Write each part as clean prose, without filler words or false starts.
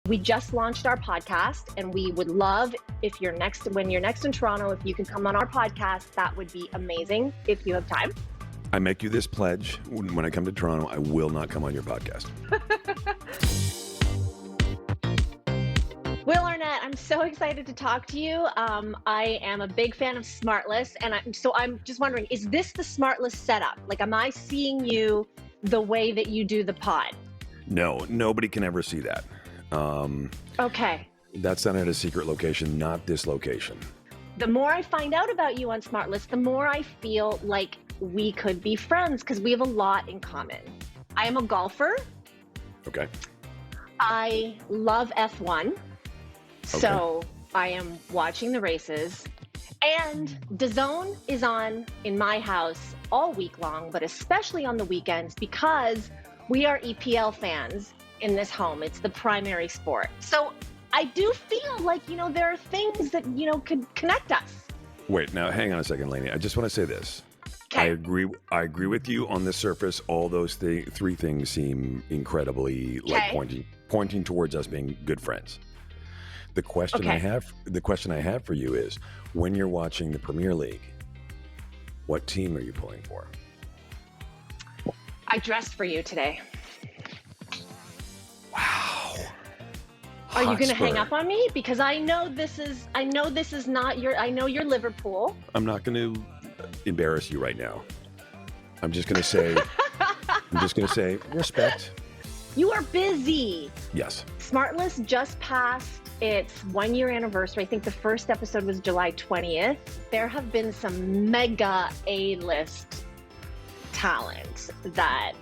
We just launched our podcast, and we would love if when you're next in Toronto, if you can come on our podcast, that would be amazing if you have time. I make you this pledge. When I come to Toronto, I will not come on your podcast. Will Arnett, I'm so excited to talk to you. I am a big fan of Smartless, and I'm just wondering, is this the Smartless setup? Like, am I seeing you the way that you do the pod? No, nobody can ever see that. Okay. That's done at a secret location, not this location. The more I find out about you on Smartless, the more I feel like we could be friends because we have a lot in common. I am a golfer. Okay. I love F1. So I am watching the races. And DAZN is on in my house all week long, but especially on the weekends because we are EPL fans in this home. It's the primary sport. So I do feel like, there are things that, could connect us. Wait, now hang on a second, Lainey. I just want to say this. Okay. I agree with you on the surface. All those three things seem incredibly pointing towards us being good friends. The question I have for you is, when you're watching the Premier League, what team are you pulling for? I dressed for you today. Wow. Are you going to hang up on me? Because I know this is not I know you're Liverpool. I'm not going to embarrass you right now. I'm just going to say respect. You are busy. Yes. Smartless just passed its 1-year anniversary. I think the first episode was July 20th. There have been some mega A-list talent that,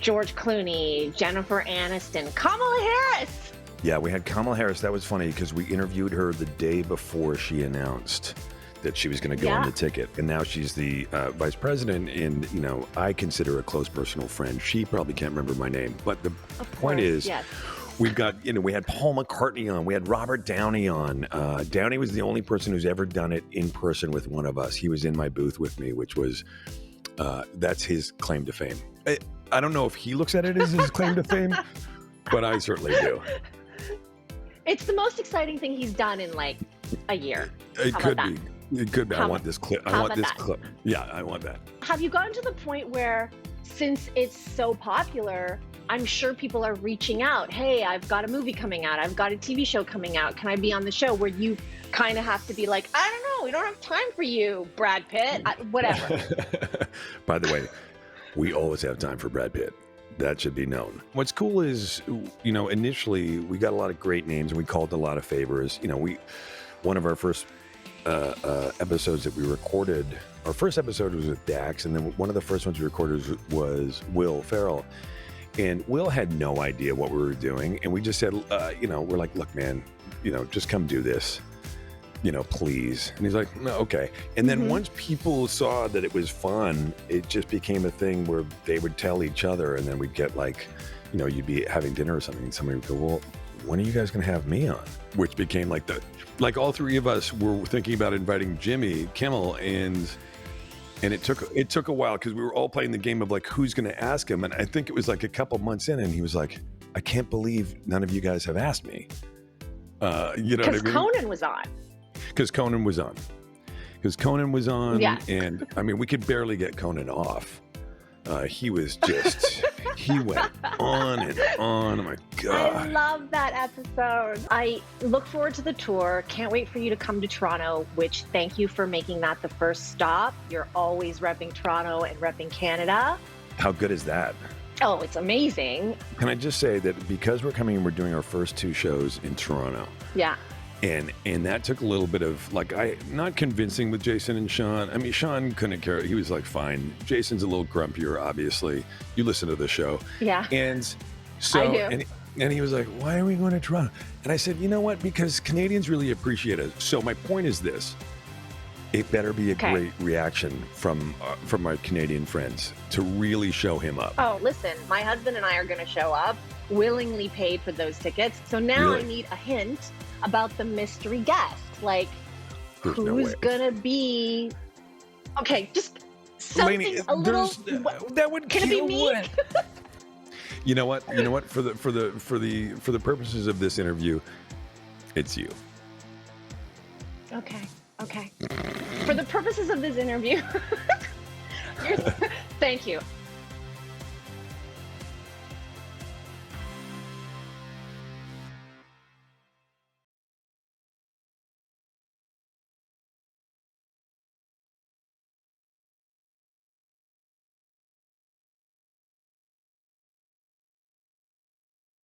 George Clooney, Jennifer Aniston, Kamala Harris. Yeah, we had Kamala Harris. That was funny because we interviewed her the day before she announced that she was going to go on the ticket. And now she's the vice president. And, I consider a close personal friend. She probably can't remember my name. But the point is, we've got, we had Paul McCartney on. We had Robert Downey on. Downey was the only person who's ever done it in person with one of us. He was in my booth with me, which was, that's his claim to fame. I don't know if he looks at it as his claim to fame, but I certainly do. It's the most exciting thing he's done in like a year. It could be. It could be. I want this clip. I want this clip. Yeah, I want that. Have you gotten to the point where, since it's so popular, I'm sure people are reaching out. Hey, I've got a movie coming out. I've got a TV show coming out. Can I be on the show? Where you kind of have to be like, I don't know. We don't have time for you, Brad Pitt. Whatever. By the way, we always have time for Brad Pitt. That should be known. What's cool is, initially we got a lot of great names and we called a lot of favors. One of our first episodes that we recorded, our first episode was with Dax, and then one of the first ones we recorded was Will Ferrell. And Will had no idea what we were doing. And we just said, we're like, look, man, just come do this, please. And he's like, no, okay. And then once people saw that it was fun, it just became a thing where they would tell each other, and then we'd get like, you'd be having dinner or something, and somebody would go, well, when are you guys going to have me on? Which became like all three of us were thinking about inviting Jimmy Kimmel, and it took a while because we were all playing the game of like, who's going to ask him? And I think it was like a couple months in, and he was like, I can't believe none of you guys have asked me. You know what I mean? Because Conan was on. Because Conan was on. Yeah. And we could barely get Conan off. He was just, he went on and on. Oh my God. I love that episode. I look forward to the tour. Can't wait for you to come to Toronto, which thank you for making that the first stop. You're always repping Toronto and repping Canada. How good is that? Oh, it's amazing. Can I just say that because we're coming and we're doing our first 2 shows in Toronto. Yeah. And that took a little bit of not convincing with Jason and Sean. Sean couldn't care. He was like, fine. Jason's a little grumpier, obviously. You listen to the show. Yeah. And so, I do. And he was like, why are we going to Toronto? And I said, you know what? Because Canadians really appreciate it. So my point is this. It better be a great reaction from our Canadian friends to really show him up. Oh, listen, my husband and I are going to show up, willingly paid for those tickets. So now I need a hint about the mystery guest. Like, who's going to be... Okay, just something Lainey, a little... that would Can it be me? You know what? For the purposes of this interview, it's you. Okay. For the purposes of this interview, thank you.